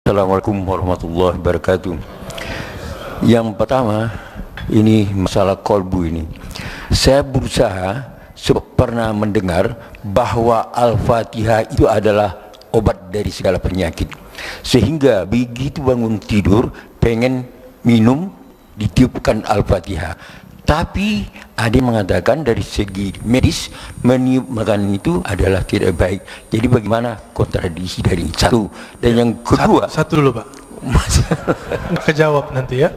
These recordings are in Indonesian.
Assalamualaikum warahmatullahi wabarakatuh. Yang pertama, ini masalah kolbu ini. Saya berusaha pernah mendengar bahwa Al-Fatihah itu adalah obat dari segala penyakit. Sehingga begitu bangun tidur pengen minum ditiupkan Al-Fatihah. Tapi ada yang mengatakan dari segi medis meniup makanan itu adalah tidak baik. Jadi bagaimana kontradiksi dari satu dan yang kedua? Satu dulu Pak. Nggak kejawab nanti ya.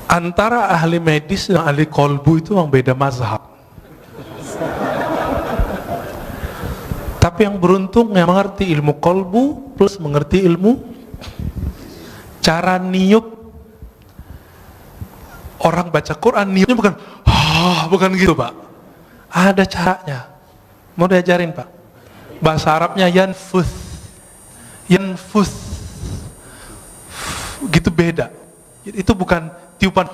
Antara ahli medis dan ahli kolbu itu memang beda mazhab. Tapi yang beruntung yang mengerti ilmu kolbu plus mengerti ilmu cara niup. Orang baca Quran niupnya bukan gitu Pak. Ada caranya. Mau diajarin Pak. Bahasa Arabnya yanfuth. Gitu beda. Itu bukan tiupan.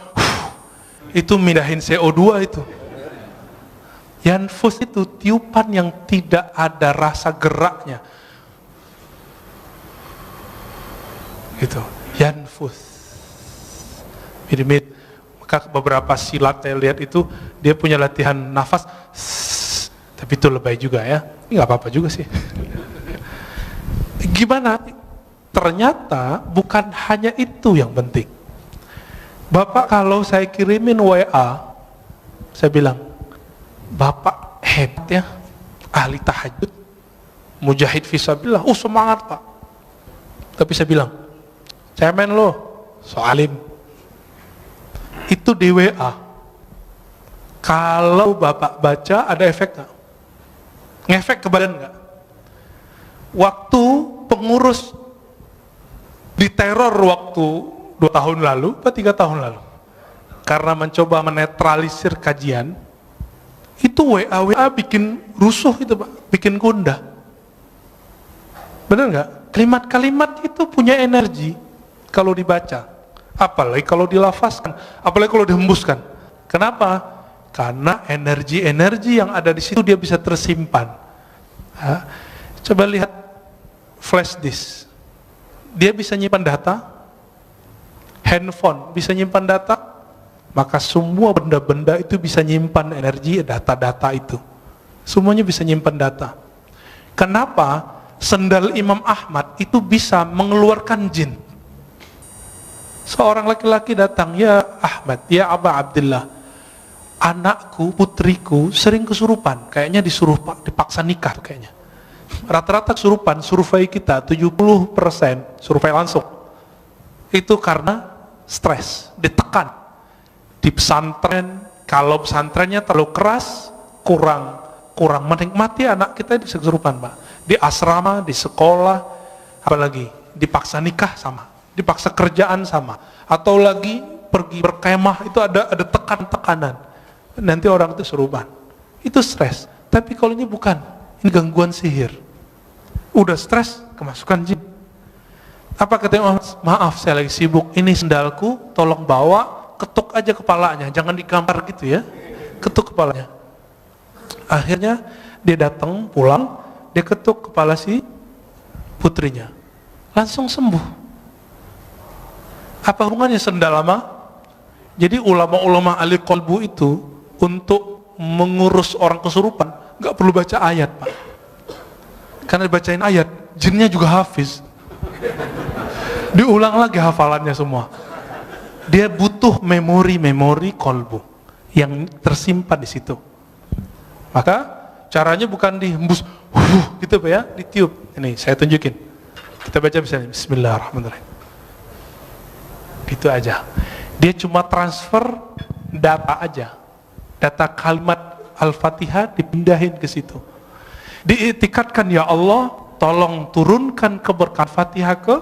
Itu mindahin CO2 itu. Yanfuth itu tiupan yang tidak ada rasa geraknya. Gitu. Yanfuth. Mirip-mirip. Beberapa silat saya lihat itu dia punya latihan nafas, tapi itu lebay juga ya. Ini nggak apa-apa juga sih. Gimana? Ternyata bukan hanya itu yang penting. Bapak kalau saya kirimin WA, saya bilang, Bapak hebat ya, ahli tahajud, mujahid fisabilillah, semangat Pak. Tapi saya bilang, cemen lo, soalim. Itu di WA. Kalau Bapak baca ada efek nggak? Ngefek ke badan nggak? Waktu pengurus diteror waktu 2 tahun lalu atau 3 tahun lalu, karena mencoba menetralisir kajian, itu WA bikin rusuh itu Pak, bikin gundah. Benar nggak? Kalimat-kalimat itu punya energi kalau dibaca. Apalagi kalau dilafazkan, apalagi kalau dihembuskan. Kenapa? Karena energi-energi yang ada di situ dia bisa tersimpan. Coba lihat flash disk. Dia bisa nyimpan data. Handphone bisa nyimpan data. Maka semua benda-benda itu bisa nyimpan energi, data-data itu. Semuanya bisa nyimpan data. Kenapa sendal Imam Ahmad itu bisa mengeluarkan jin? Seorang laki-laki datang, ya Ahmad, ya Aba Abdullah, anakku, putriku sering kesurupan, kayaknya dipaksa nikah kayaknya. Rata-rata kesurupan, survei kita 70% survei langsung. Itu karena stres, ditekan. Di pesantren, kalau pesantrennya terlalu keras, kurang menikmati anak kita bisa kesurupan Pak. Di asrama, di sekolah, apalagi dipaksa nikah sama. Dipaksa kerjaan sama, atau lagi pergi berkemah itu ada tekanan, nanti orang itu seruban, itu stres. Tapi kalau ini bukan, ini gangguan sihir. Udah stres, kemasukan jin. Apa katanya? Maaf saya lagi sibuk, ini sendalku, tolong bawa, ketuk aja kepalanya, jangan digambar gitu ya, ketuk kepalanya. Akhirnya dia datang pulang, dia ketuk kepala si putrinya, langsung sembuh. Apa hubungannya sendal lama? Jadi ulama-ulama ahli kolbu itu untuk mengurus orang kesurupan nggak perlu baca ayat Pak, karena dibacain ayat jinnya juga hafiz, diulang lagi hafalannya semua. Dia butuh memori kolbu yang tersimpan di situ. Maka caranya bukan dihembus gitu Pak ya, ditiup. Ini saya tunjukin, kita baca misalnya Bismillahirrahmanirrahim. Itu aja. Dia cuma transfer data aja. Data kalimat Al-Fatihah dipindahin ke situ. Diiktikadkan, ya Allah, tolong turunkan keberkahan Fatihah ke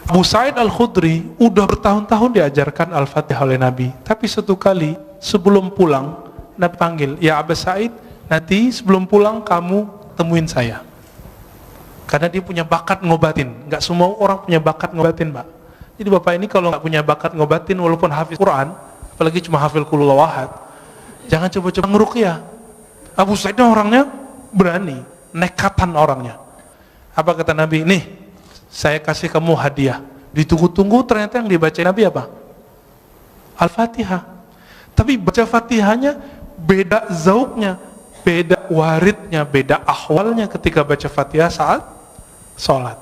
Abu Sa'id Al-Khudri udah bertahun-tahun diajarkan Al-Fatihah oleh Nabi. Tapi satu kali sebelum pulang Nabi panggil, ya Abu Sa'id, nanti sebelum pulang kamu temuin saya. Karena dia punya bakat ngobatin. Nggak semua orang punya bakat ngobatin Pak. Jadi Bapak ini kalau nggak punya bakat ngobatin, walaupun hafiz Quran, apalagi cuma hafil qul huwallahu ahad, jangan coba-coba ngeruqyah. Abu Sa'id orangnya berani, nekatan orangnya. Apa kata Nabi? Nih, saya kasih kamu hadiah. Ditunggu-tunggu, ternyata yang dibaca Nabi apa? Al-Fatihah. Tapi baca Fatihahnya beda zauknya, beda waridnya, beda ahwalnya ketika baca Fatihah saat sholat.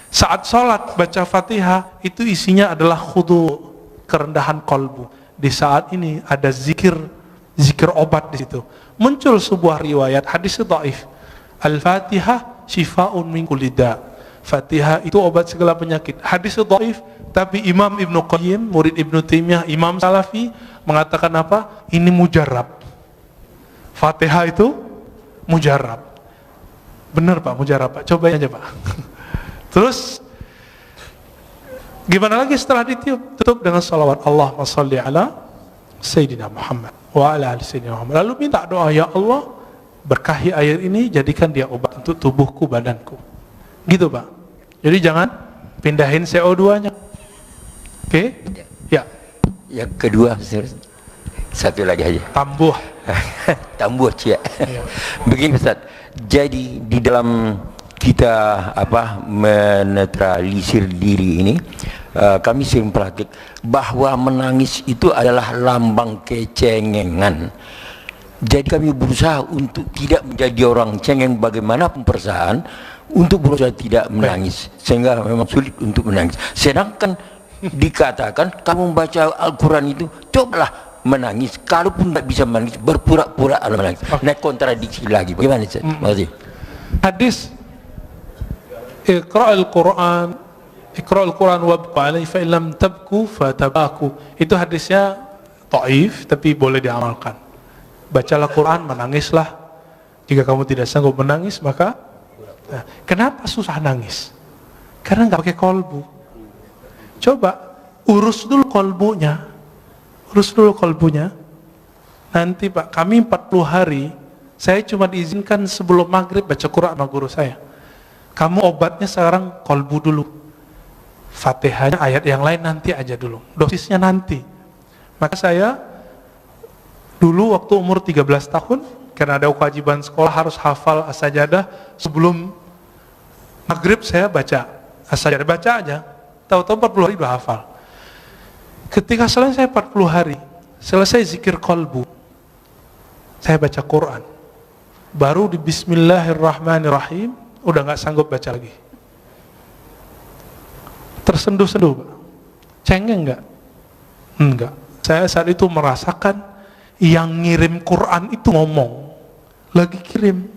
Saat sholat baca Fatihah itu isinya adalah khudu, kerendahan kolbu. Di saat ini ada zikir obat di situ. Muncul sebuah riwayat hadis dhaif. Al-Fatihah shifaun min kulli da. Fatihah itu obat segala penyakit. Hadis dhaif, tapi Imam Ibnu Qayyim, murid Ibnu Taimiyah, Imam Salafi mengatakan apa? Ini mujarab. Fatihah itu mujarab. Benar Pak, mujarab Pak. Cobain aja Pak. Terus gimana lagi setelah ditiup? Tutup dengan salawat Allahumma sholli ala Sayyidina Muhammad wa ala ali Sayyidina Muhammad. Lalu minta doa, ya Allah, berkahi air ini, jadikan dia obat untuk tubuhku, badanku. Gitu Pak. Jadi jangan pindahin CO2-nya. Oke? Ya. Yang kedua, satu lagi aja. Tambuh. Tambuh cia. Ya. Begini Ustaz. Jadi di dalam kita menetralisir diri ini, kami sering praktik bahwa menangis itu adalah lambang kecengengan. Jadi kami berusaha untuk tidak menjadi orang cengeng bagaimanapun perasaan, untuk berusaha tidak menangis, sehingga memang sulit untuk menangis. Sedangkan dikatakan kamu membaca Al-Quran itu cobalah menangis, kalaupun tidak bisa menangis berpura-pura menangis. Nah, kontradiksi lagi. Bagaimana Ustaz? Makasih. Hadis Iqra'ul Quran wabku alaihi fa illam tabku fatabaku. Itu hadisnya dhaif tapi boleh diamalkan. Bacalah Quran, menangislah. Jika kamu tidak sanggup menangis, maka kenapa susah nangis? Karena nggak pakai kolbu. Coba urus dulu kolbunya. Urus dulu kolbunya. Nanti Pak, kami 40 hari, saya cuma diizinkan sebelum maghrib baca Quran sama guru saya. Kamu obatnya sekarang kolbu dulu. Fatihahnya ayat yang lain nanti aja dulu. Dosisnya nanti. Maka saya dulu waktu umur 13 tahun, karena ada kewajiban sekolah harus hafal as-sajadah, sebelum maghrib saya baca as-sajadah, baca aja. Tahu-tahu 40 hari udah hafal. Ketika selesai 40 hari, selesai zikir kolbu, saya baca Quran. Baru di Bismillahirrahmanirrahim, udah nggak sanggup baca lagi. Tersenduh-senduh Pak. Cengeng nggak? Enggak. Saya saat itu merasakan yang ngirim Quran itu ngomong, lagi kirim.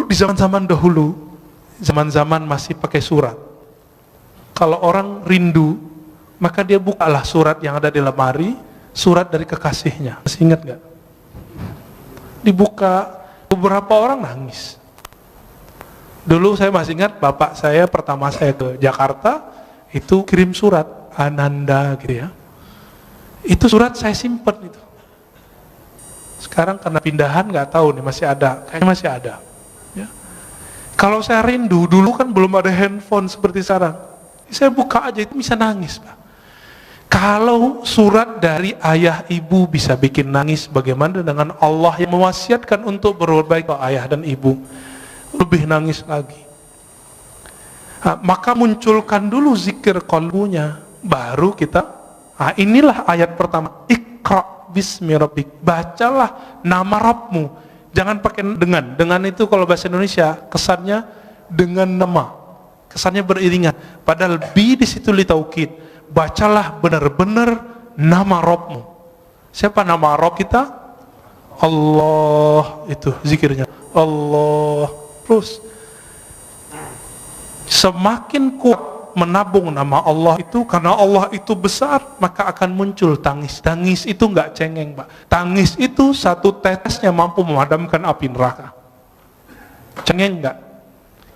Di zaman-zaman dahulu, zaman-zaman masih pakai surat, kalau orang rindu, maka dia bukalah surat yang ada di lemari, surat dari kekasihnya. Masih ingat nggak? Dibuka, beberapa orang nangis. Dulu saya masih ingat, bapak saya pertama saya ke Jakarta, itu kirim surat, Ananda gitu ya. Itu surat saya simpen itu. Sekarang karena pindahan nggak tahu nih, masih ada, kayaknya masih ada. Ya. Kalau saya rindu, dulu kan belum ada handphone seperti sekarang. Saya buka aja itu bisa nangis Pak. Kalau surat dari ayah ibu bisa bikin nangis, bagaimana dengan Allah yang mewasiatkan untuk berbuat baik ke ayah dan ibu? Lebih nangis lagi. Nah, maka munculkan dulu zikir kolbunya, baru kita. Nah, inilah ayat pertama. Iqra bismi rabbik. Bacalah nama Rabbmu. Jangan pakai dengan. Dengan itu kalau bahasa Indonesia kesannya dengan nama. Kesannya beriringan. Padahal bi di situ litaukid. Bacalah benar-benar nama Rabbmu. Siapa nama Rabb kita? Allah, itu zikirnya. Allah. Terus semakin kuat menabung nama Allah itu, karena Allah itu besar, maka akan muncul tangis. Tangis itu nggak cengeng Pak. Tangis itu satu tetesnya mampu memadamkan api neraka. Cengeng nggak?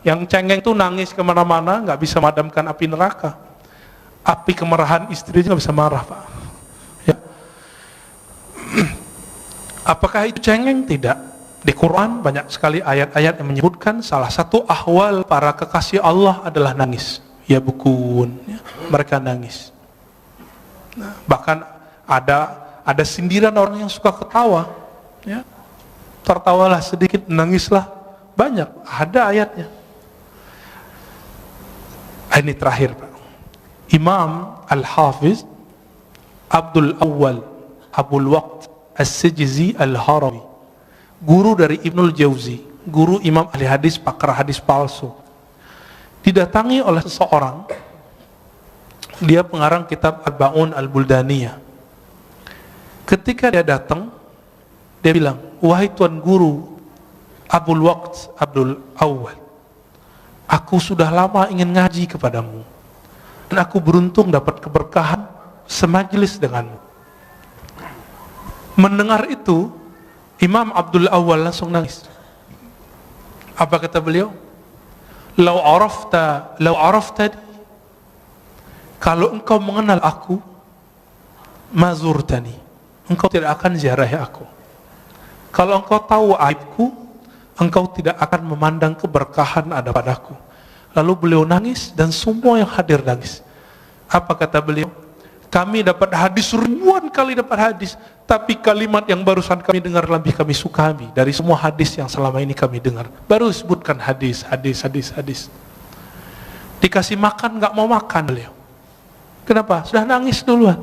Yang cengeng itu nangis kemana-mana, nggak bisa memadamkan api neraka. Api kemarahan istri nggak bisa marah Pak. Ya. Apakah itu cengeng? Tidak. Di Quran banyak sekali ayat-ayat yang menyebutkan salah satu ahwal para kekasih Allah adalah nangis. Ya bukun, ya, mereka nangis. Nah, bahkan ada sindiran orang yang suka ketawa. Ya. tertawalah sedikit, nangislah banyak, ada ayatnya. Ini terakhir Pak. Imam Al-Hafiz Abdul Awwal Abul Waqt As-Sijzi Al-Harawi, guru dari Ibnul Jauzi, guru imam ahli hadis, pakar hadis palsu, didatangi oleh seseorang. Dia pengarang kitab Al-Ba'un Al-Buldaniyah. Ketika dia datang, dia bilang, wahai tuan guru Abul Waqt Abdul Awwal, aku sudah lama ingin ngaji kepadamu, dan aku beruntung dapat keberkahan semajlis denganmu. Mendengar itu, Imam Abdul Awwal langsung nangis. Apa kata beliau? Lau araftani, kalau engkau mengenal aku, mazurtani, engkau tidak akan ziarahi aku. Kalau engkau tahu aibku, engkau tidak akan memandang keberkahan ada padaku. Lalu beliau nangis dan semua yang hadir nangis. Apa kata beliau? Kami dapat hadis, ribuan kali dapat hadis, tapi kalimat yang barusan kami dengar lebih kami suka dari semua hadis yang selama ini kami dengar. Baru sebutkan hadis. Dikasih makan nggak mau makan beliau. Kenapa? Sudah nangis duluan.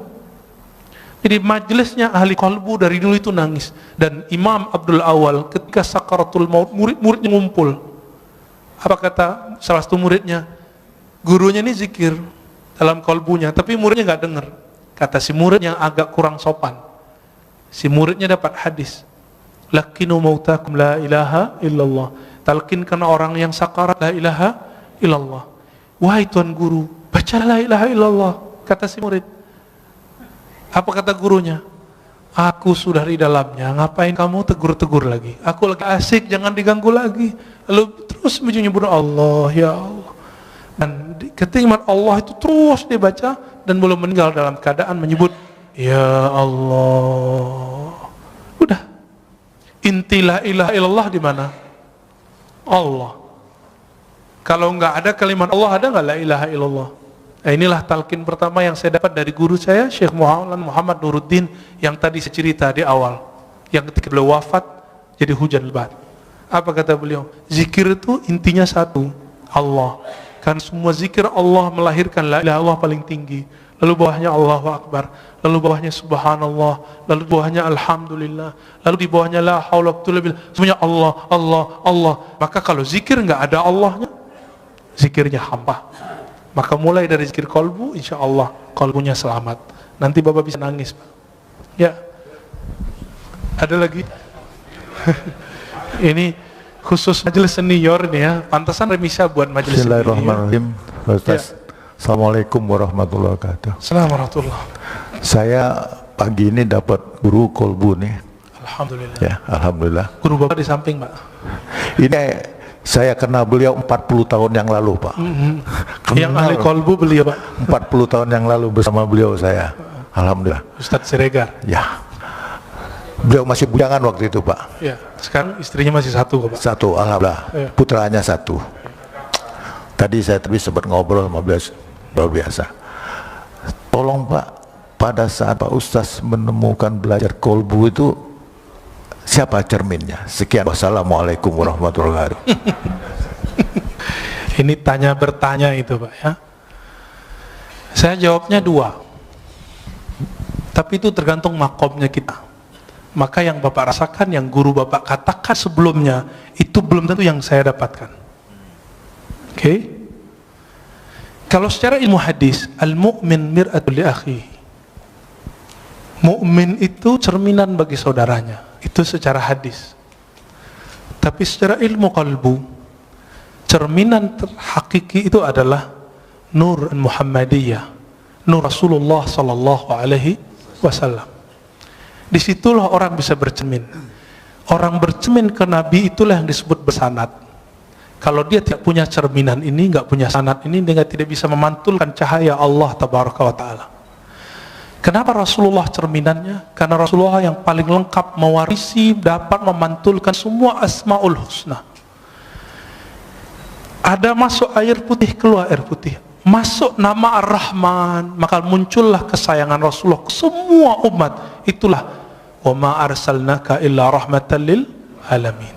Jadi majelisnya ahli qalbu dari dulu itu nangis. Dan Imam Abdul Awwal ketika sakaratul maut, murid-muridnya ngumpul. Apa kata salah satu muridnya? Gurunya ini zikir dalam kalbunya, tapi muridnya nggak dengar. Kata si murid yang agak kurang sopan, si muridnya dapat hadis, lakinu mautakum la ilaha illallah, talkinkan orang yang sakarat la ilaha illallah. Wahai tuan guru, baca la ilaha illallah, kata si murid. Apa kata gurunya? Aku sudah di dalamnya, ngapain kamu tegur-tegur lagi? Aku lagi asik, jangan diganggu lagi. Lalu terus menyebut Allah, ya Allah. Dan ketika Allah itu terus dibaca dan belum meninggal dalam keadaan menyebut ya Allah. Udah. Inti la ilaha illallah di mana? Allah. Kalau nggak ada kalimat Allah, ada nggak la ilaha illallah? Nah, inilah talqin pertama yang saya dapat dari guru saya, Syekh Muhammad Nuruddin, yang tadi saya cerita di awal, yang ketika beliau wafat jadi hujan lebat. Apa kata beliau? Zikir itu intinya satu, Allah. Kan semua zikir Allah melahirkan la ilaha illallah paling tinggi, lalu bawahnya Allahu Akbar, lalu bawahnya Subhanallah, lalu bawahnya Alhamdulillah, lalu di bawahnya la haula wa quwwata illa billah, semuanya Allah, Allah, Allah. Maka kalau zikir nggak ada Allahnya, zikirnya hampa. Maka mulai dari zikir kolbu, insya Allah kolbunya selamat. Nanti Bapak bisa nangis, Pak. Ya, ada lagi. Ini khusus majelis senior ini ya, pantasan remisa buat majelis senior. Bismillahirrahmanirrahim. Ustaz, ya. Assalamualaikum warahmatullahi wabarakatuh. Assalamualaikum. Saya pagi ini dapat guru kolbu nih. Alhamdulillah. Ya, alhamdulillah. Guru Bapak di samping, Pak. Ini saya kenal beliau 40 tahun yang lalu, Pak. Yang ahli kolbu beliau, Pak. 40 tahun yang lalu bersama beliau saya. Alhamdulillah. Ustadz Siregar. Ya. Beliau masih bujangan waktu itu, Pak. Ya, sekarang istrinya masih satu, Pak. Satu, alhamdulillah. Ya. Putranya satu. Tadi saya sempat ngobrol sama beliau, luar biasa. Tolong Pak, pada saat Pak Ustaz menemukan belajar kolbu itu, siapa cerminnya? Sekian, wassalamualaikum warahmatullahi wabarakatuh. Ini tanya bertanya itu, Pak ya. Saya jawabnya dua. Tapi itu tergantung makomnya kita. Maka yang Bapak rasakan, yang guru Bapak katakan sebelumnya, itu belum tentu yang saya dapatkan. Oke? Kalau secara ilmu hadis, al-mu'min mir'atul li akhihi. Mu'min itu cerminan bagi saudaranya. Itu secara hadis. Tapi secara ilmu qalbu, cerminan hakiki itu adalah nur Muhammadiyah, nur Rasulullah sallallahu alaihi wasallam. Disitulah orang bisa bercermin. Orang bercermin ke Nabi itulah yang disebut bersanad. Kalau dia tidak punya cerminan ini, nggak punya sanad ini, dia tidak bisa memantulkan cahaya Allah tabaraka wa ta'ala. Kenapa Rasulullah cerminannya? Karena Rasulullah yang paling lengkap mewarisi, dapat memantulkan semua asmaul husna. Ada masuk air putih, keluar air putih. Masuk nama Ar-Rahman, maka muncullah kesayangan Rasulullah ke semua umat. Itulah wa ma arsalnaka illa rahmatan lil alamin.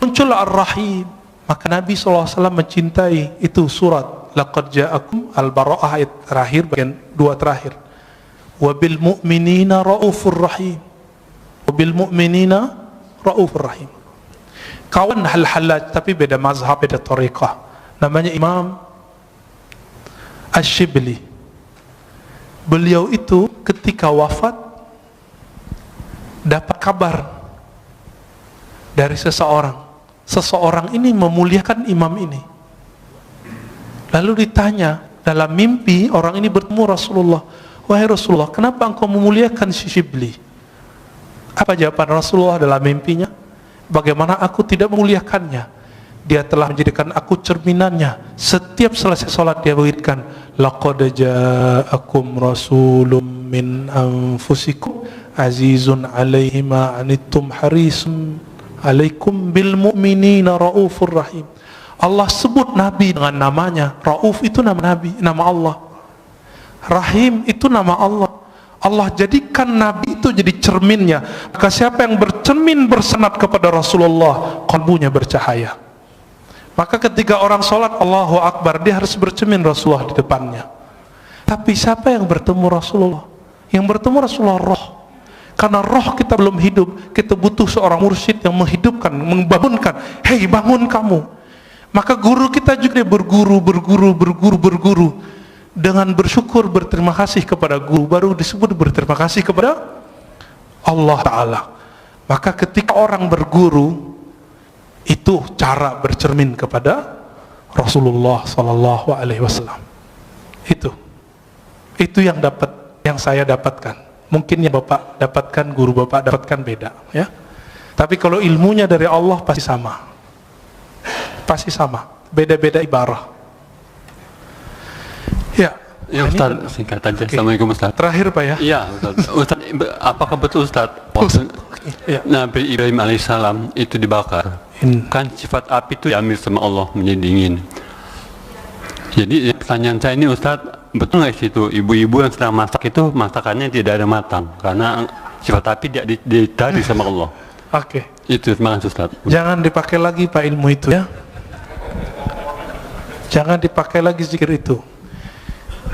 Muncul Ar-Rahim, maka Nabi SAW mencintai itu surat laqad ja'akum Al-Bara'ah ayat terakhir, bagian 2 terakhir. Wabil mu'minina raufur rahim. Wabil mu'minina raufur rahim. Kawan Hal-Hallaj, tapi beda mazhab, beda tariqah. Namanya Imam Ash-Shibli. Beliau itu ketika wafat dapat kabar dari seseorang ini memuliakan imam ini. Lalu ditanya dalam mimpi, orang ini bertemu Rasulullah, wahai Rasulullah, kenapa engkau memuliakan si Shibli? Apa jawaban Rasulullah dalam mimpinya? Bagaimana aku tidak memuliakannya? Dia telah menjadikan aku cerminannya. Setiap selesai sholat dia berikan, laqad ja'akum rasulun min anfusikum azizun alaihi ma anittum harisun alaikum bil mu'minina raufur rahim. Allah sebut Nabi dengan namanya. Rauf itu nama Nabi, nama Allah. Rahim itu nama Allah. Allah jadikan Nabi itu jadi cerminnya. Maka siapa yang bercermin bersenat kepada Rasulullah, kalbunya bercahaya. Maka ketika orang sholat Allahu Akbar, dia harus bercermin Rasulullah di depannya. Tapi siapa yang bertemu Rasulullah? Yang bertemu Rasulullah roh. Karena roh kita belum hidup, kita butuh seorang mursyid yang menghidupkan, membangunkan. Hei, bangun kamu. Maka guru kita juga berguru dengan bersyukur, berterima kasih kepada guru, baru disebut berterima kasih kepada Allah Ta'ala. Maka ketika orang berguru, itu cara bercermin kepada Rasulullah Sallallahu Alaihi Wasallam. Itu yang saya dapatkan. Mungkin yang Bapak dapatkan, guru Bapak dapatkan beda, ya. Tapi kalau ilmunya dari Allah pasti sama. Pasti sama. Beda-beda ibarah. Ya. Ya Ustaz, singkat aja. Okay. Assalamualaikum Ustaz. Terakhir Pak ya. Iya Ustaz. Apakah betul Ustaz waktu Nabi Ibrahim alaihissalam itu dibakar? Kan sifat api itu diambil sama Allah menjadi dingin. Jadi pertanyaan saya ini Ustaz, betul nggak sih itu ibu-ibu yang sedang masak itu masakannya tidak ada matang karena sifat api ditarik sama Allah? Oke. Itu terima kasih Ustaz. Jangan dipakai lagi Pak ilmu itu ya. Jangan dipakai lagi zikir itu.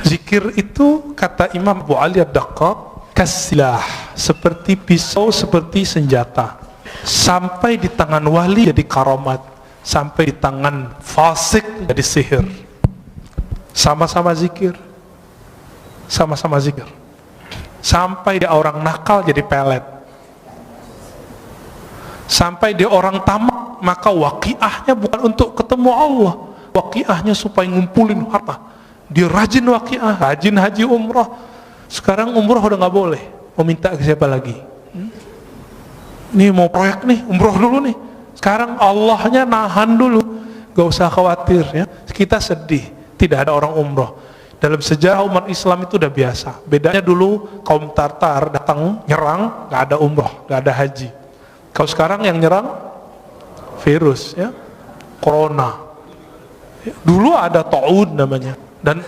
Zikir itu kata Imam Abu Ali Ad-Daqqaq kasilah, seperti pisau, seperti senjata. Sampai di tangan wali jadi karamat, sampai di tangan fasik jadi sihir. Sama-sama zikir. Sama-sama zikir. Sampai di orang nakal jadi pelet. Sampai di orang tamak, maka waqiahnya bukan untuk ketemu Allah. Waqiahnya supaya ngumpulin harta. Dia rajin waqiah, rajin haji umrah. Sekarang umrah udah nggak boleh. Mau minta ke siapa lagi? Nih mau proyek nih, umrah dulu nih. Sekarang Allahnya nahan dulu. Gak usah khawatir ya. Kita sedih, tidak ada orang umrah. Dalam sejarah umat Islam itu udah biasa. Bedanya dulu kaum Tartar datang nyerang, gak ada umrah, gak ada haji. Kalau sekarang yang nyerang virus ya, corona. Dulu ada ta'ud namanya. Dan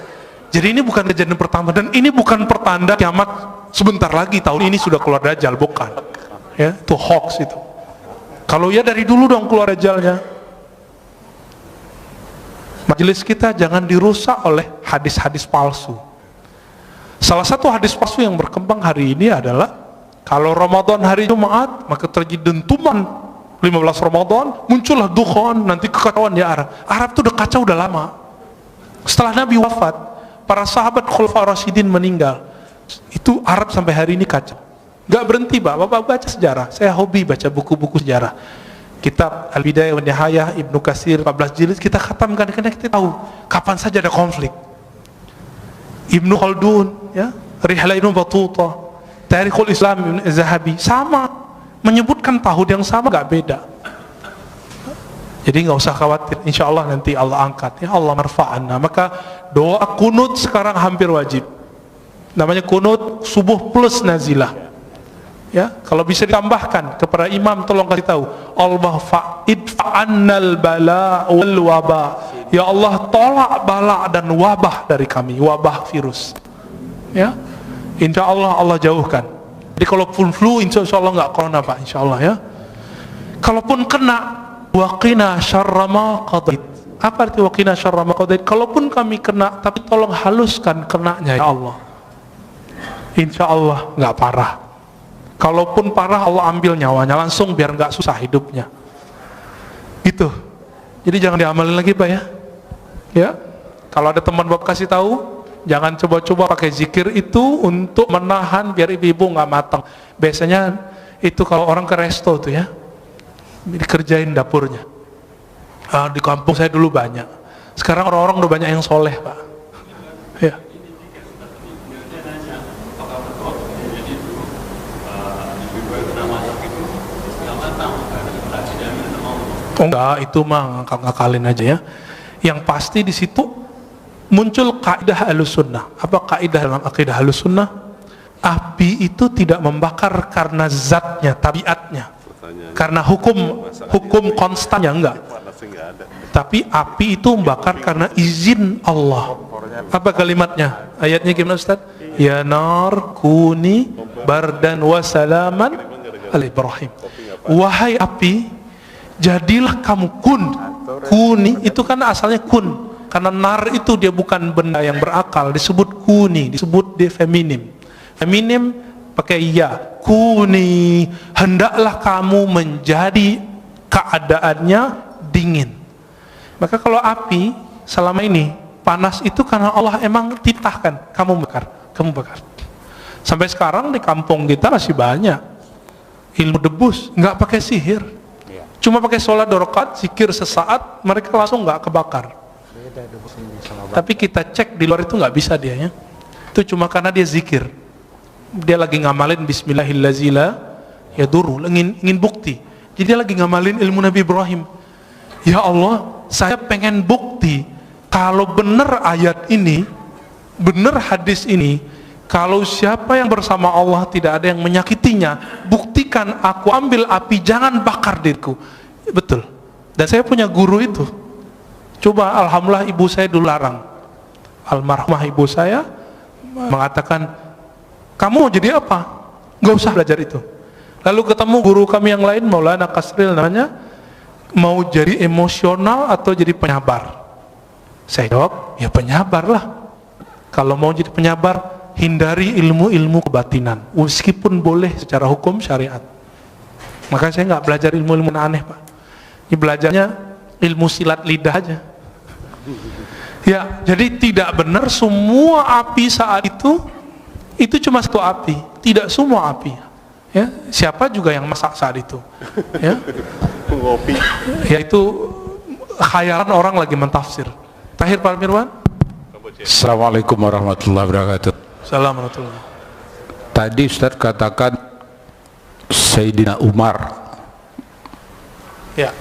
jadi ini bukan kejadian pertama, dan ini bukan pertanda kiamat sebentar lagi, tahun ini sudah keluar Dajjal, bukan ya, itu hoax itu. Kalau ya dari dulu dong keluar Dajjalnya. Majelis kita jangan dirusak oleh hadis-hadis palsu. Salah satu hadis palsu yang berkembang hari ini adalah kalau Ramadan hari Jumat maka terjadi dentuman 15 Ramadan, muncullah dukhan, nanti kekacauan di Arab. Arab itu udah kacau udah lama. Setelah Nabi wafat, para sahabat Khulafaur Rasyidin meninggal. Itu Arab sampai hari ini kacau. Gak berhenti Bapak baca sejarah. Saya hobi baca buku-buku sejarah. Kitab Al-Bidayah wa Nihayah Ibnu Katsir 14 jilid kita khatamkan karena kita tahu kapan saja ada konflik. Ibnu Khaldun, ya, Rihlah Ibnu Battuta, Tarikhul Islam Ibnu Zahabi sama menyebutkan tahun yang sama, gak beda. Jadi nggak usah khawatir, insya Allah nanti Allah angkat, ya Allah marfa'anna. Maka doa kunut sekarang hampir wajib. Namanya kunut subuh plus nazilah. Ya, kalau bisa ditambahkan kepada imam, tolong kasih tahu, Allah fa'idfa'annal bala wal waba. Ya Allah tolak bala dan wabah dari kami, wabah virus. Ya, insya Allah Allah jauhkan. Jadi kalau flu insya Allah nggak corona Pak, insya Allah ya. Kalaupun kena, waqina syarra ma qadait. Apa arti waqina syarra ma qadait? Kalaupun kami kena, tapi tolong haluskan kenanya ya Allah. Insya Allah nggak parah. Kalaupun parah, Allah ambil nyawanya langsung biar nggak susah hidupnya. Gitu. Jadi jangan diamalin lagi Pak ya. Ya. Kalau ada teman Bapak kasih tahu, jangan coba-coba pakai zikir itu untuk menahan biar ibu-ibu nggak matang. Biasanya itu kalau orang ke resto tuh ya, dikerjain dapurnya. Di kampung saya dulu banyak. Sekarang orang-orang udah banyak yang soleh Pak. Ya. Oh enggak, itu mah ngakalin aja ya. Yang pasti di situ muncul kaidah Ahlussunnah. Apa kaidah dalam akidah Ahlussunnah? Api itu tidak membakar karena zatnya, tabiatnya. Karena hukum konstannya enggak. Tapi api itu membakar karena izin Allah. Apa kalimatnya? Ayatnya gimana Ustaz? Ya nar kuni bardan wa salaman ala Ibrahim. Wahai api, jadilah kamu kuni itu kan asalnya kun, karena nar itu dia bukan benda yang berakal, disebut kuni, disebut dia feminim pakai ya, kuni, hendaklah kamu menjadi keadaannya dingin. Maka kalau api selama ini panas itu karena Allah emang titahkan kamu bakar. Sampai sekarang di kampung kita masih banyak ilmu debus, nggak pakai sihir, cuma pakai sholat 2 rakaat, zikir sesaat, mereka langsung nggak kebakar. Tapi kita cek di luar itu nggak bisa dia ya. Itu cuma karena dia zikir, dia lagi ngamalin Bismillahirrahmanirrahim, ya dulu ingin bukti. Jadi dia lagi ngamalin ilmu Nabi Ibrahim. Ya Allah, saya pengen bukti kalau benar ayat ini, benar hadis ini, kalau siapa yang bersama Allah tidak ada yang menyakitinya, buktikan aku ambil api, jangan bakar diriku. Betul. Dan saya punya guru itu. Coba alhamdulillah ibu saya dulu larang. Almarhumah ibu saya mengatakan, kamu mau jadi apa? Gak usah belajar itu. Lalu ketemu guru kami yang lain, Maulana Kasril namanya, mau jadi emosional atau jadi penyabar? Saya jawab, ya penyabar lah. Kalau mau jadi penyabar, hindari ilmu-ilmu kebatinan, meskipun boleh secara hukum syariat. Maka saya nggak belajar ilmu-ilmu aneh Pak. Ini belajarnya ilmu silat lidah aja. Ya, jadi tidak benar semua api saat itu cuma satu api, tidak semua api. Ya, siapa juga yang masak saat itu? Ya, ya itu khayalan orang lagi mentafsir. Terakhir Pak Mirwan. Assalamualaikum warahmatullahi wabarakatuh. Assalamualaikum. Tadi Ustaz katakan Sayyidina Umar ya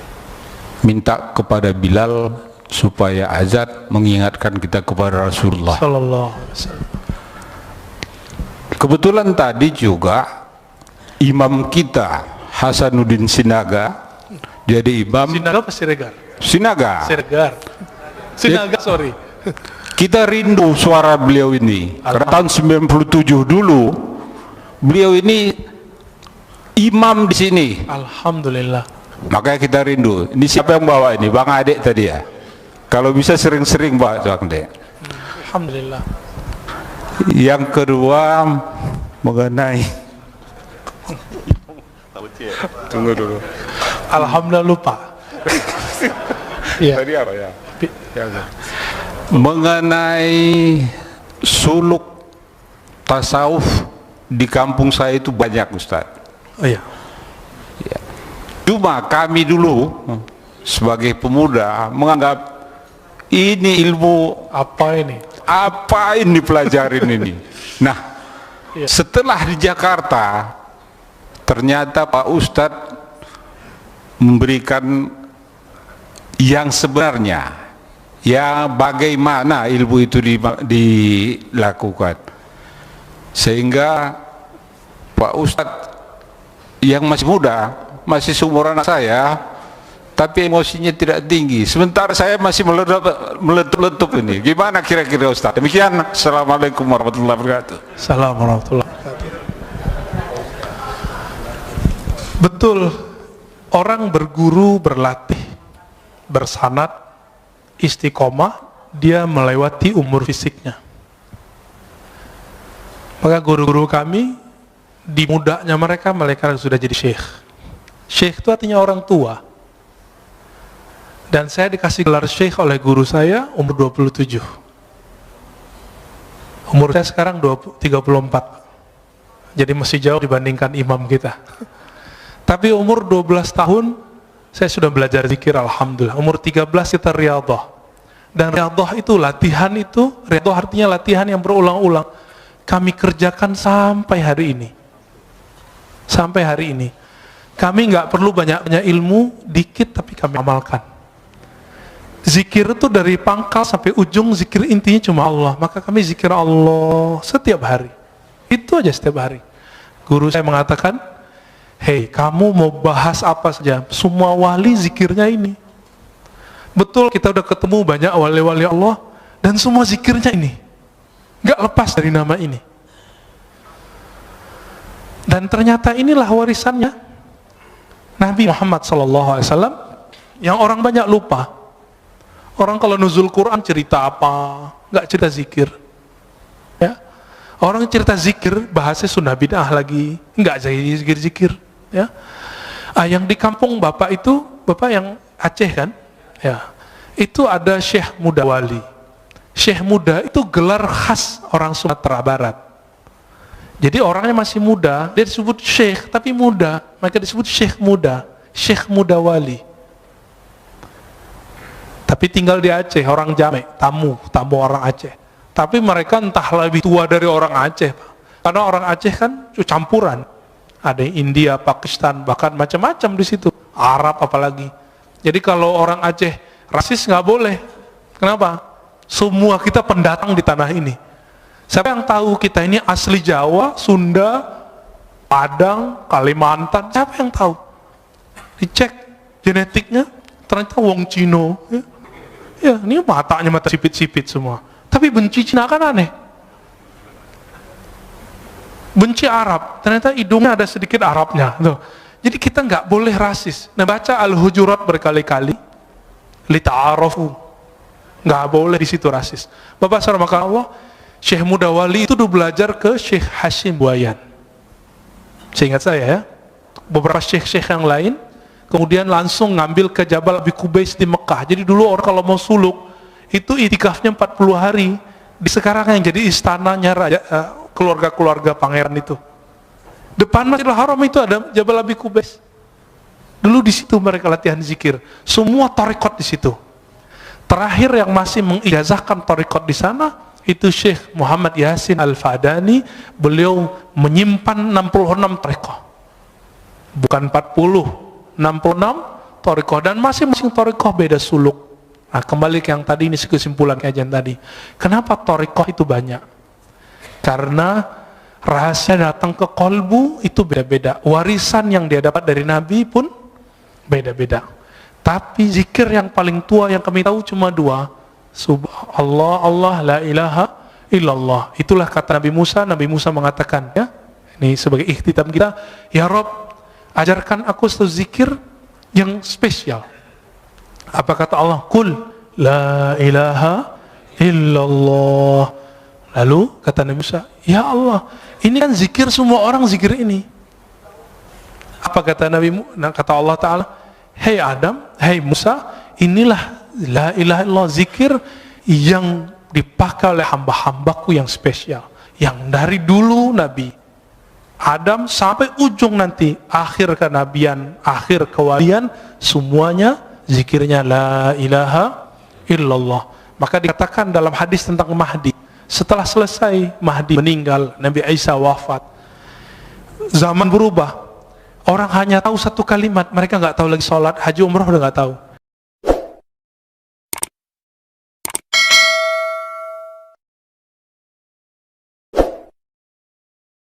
minta kepada Bilal supaya azan mengingatkan kita kepada Rasulullah sallallahu alaihi wasallam. Kebetulan tadi juga imam kita Hasanuddin Sinaga jadi imam. Sinaga apa Siregar? Sinaga, sorry. Kita rindu suara beliau ini. Karena tahun 97 dulu beliau ini imam di sini. Alhamdulillah. Makanya kita rindu. Ini siapa yang bawa ini? Bang Adek tadi ya. Kalau bisa sering-sering bawa Bang Adek. Alhamdulillah. Yang kedua mengenai tunggu dulu. Alhamdulillah lupa. Iya. Tadi apa ya? Mengenai suluk tasawuf di kampung saya itu banyak Ustaz. Oh iya. Ya. Cuma kami dulu sebagai pemuda menganggap ini ilmu apa ini pelajarin ini. Nah, iya. Setelah di Jakarta ternyata Pak Ustadz memberikan yang sebenarnya, ya bagaimana ilmu itu dilakukan, sehingga Pak Ustadz yang masih muda, masih seumuran anak saya, tapi emosinya tidak tinggi, sementara saya masih meletup ini. Gimana kira-kira Ustadz? Demikian. Assalamualaikum warahmatullahi wabarakatuh. Assalamualaikum warahmatullahi wabarakatuh. Betul, orang berguru, berlatih, bersanad, istiqomah, dia melewati umur fisiknya. Maka guru-guru kami, di mudanya mereka sudah jadi syekh. Syekh itu artinya orang tua. Dan saya dikasih gelar syekh oleh guru saya umur 27. Umur saya sekarang 34. Jadi masih jauh dibandingkan imam kita. Tapi umur 12 tahun saya sudah belajar zikir, alhamdulillah. Umur 13 kita riyadhah. Dan riyadhah itu latihan itu, riyadhah artinya latihan yang berulang-ulang. Kami kerjakan sampai hari ini. Sampai hari ini. Kami nggak perlu banyak-banyak ilmu, dikit tapi kami amalkan. Zikir itu dari pangkal sampai ujung, zikir intinya cuma Allah. Maka kami zikir Allah setiap hari. Itu aja setiap hari. Guru saya mengatakan, hei, kamu mau bahas apa saja, semua wali zikirnya ini. Betul, kita udah ketemu banyak wali-wali Allah, dan semua zikirnya ini. Gak lepas dari nama ini. Dan ternyata inilah warisannya Nabi Muhammad SAW, yang orang banyak lupa. Orang kalau nuzul Quran cerita apa, gak cerita zikir. Ya. Orang cerita zikir, bahasnya sunnah bid'ah lagi, gak jadi zikir-zikir. Ya. Yang di kampung bapak itu, bapak yang Aceh kan, ya, itu ada Syekh Muda Wali. Syekh Muda itu gelar khas orang Sumatera Barat. Jadi orangnya masih muda, dia disebut Syekh tapi muda, maka disebut Syekh Muda, Syekh Muda Wali. Tapi tinggal di Aceh, orang Jamek, tamu orang Aceh. Tapi mereka entah lebih tua dari orang Aceh, Pak. Karena orang Aceh kan campuran. Ada India, Pakistan, bahkan macam-macam di situ. Arab apalagi. Jadi kalau orang Aceh rasis nggak boleh. Kenapa? Semua kita pendatang di tanah ini. Siapa yang tahu kita ini asli Jawa, Sunda, Padang, Kalimantan? Siapa yang tahu? Dicek genetiknya, ternyata wong Cino. Ya, ini matanya mata sipit-sipit semua. Tapi benci Cina kan aneh. Benci Arab, ternyata hidungnya ada sedikit Arabnya. Tuh. Jadi kita nggak boleh rasis. Nah, baca Al-Hujurat berkali-kali, lita'arafu. Nggak boleh di situ rasis. Bapak saudara maka Allah, Syekh Muda Wali itu dulu belajar ke Syekh Hashim Buayan. Seingat saya ya, beberapa syekh-syekh yang lain, kemudian langsung ngambil ke Jabal Abi Qubais di Mekah. Jadi dulu orang kalau mau suluk, itu itikafnya 40 hari. Di sekarang yang jadi istananya raja, keluarga-keluarga pangeran itu. Depan Masjidil Haram itu ada Jabal Abi Qubais. Dulu di situ mereka latihan zikir. Semua tarekat di situ. Terakhir yang masih mengijazahkan tarekat di sana itu Syekh Muhammad Yasin Al-Fadani. Beliau menyimpan 66 tarekat. Bukan 40, 66 tarekat, dan masing-masing tarekat beda suluk. Nah, kembali ke yang tadi, ini kesimpulan kajian tadi. Kenapa tarekat itu banyak? Karena rahasia datang ke kolbu itu beda-beda. Warisan yang dia dapat dari Nabi pun beda-beda. Tapi zikir yang paling tua yang kami tahu cuma dua. Subhanallah, Allah, la ilaha illallah. Itulah kata Nabi Musa. Nabi Musa mengatakan, ya, ini sebagai ikhtitam kita, ya Rob, ajarkan aku satu zikir yang spesial. Apa kata Allah? Qul la ilaha illallah. Lalu kata Nabi Musa, ya Allah, ini kan zikir semua orang zikir ini. Apa kata kata Allah Ta'ala? Hei Adam, hei Musa, inilah la ilaha illallah, zikir yang dipakai oleh hamba-hambaku yang spesial, yang dari dulu Nabi Adam sampai ujung nanti akhir kenabian, akhir kewalian, semuanya zikirnya la ilaha illallah. Maka dikatakan dalam hadis tentang Mahdi, setelah selesai Mahdi meninggal, Nabi Isa wafat, zaman berubah. Orang hanya tahu satu kalimat, mereka nggak tahu lagi sholat, haji, umrah udah nggak tahu.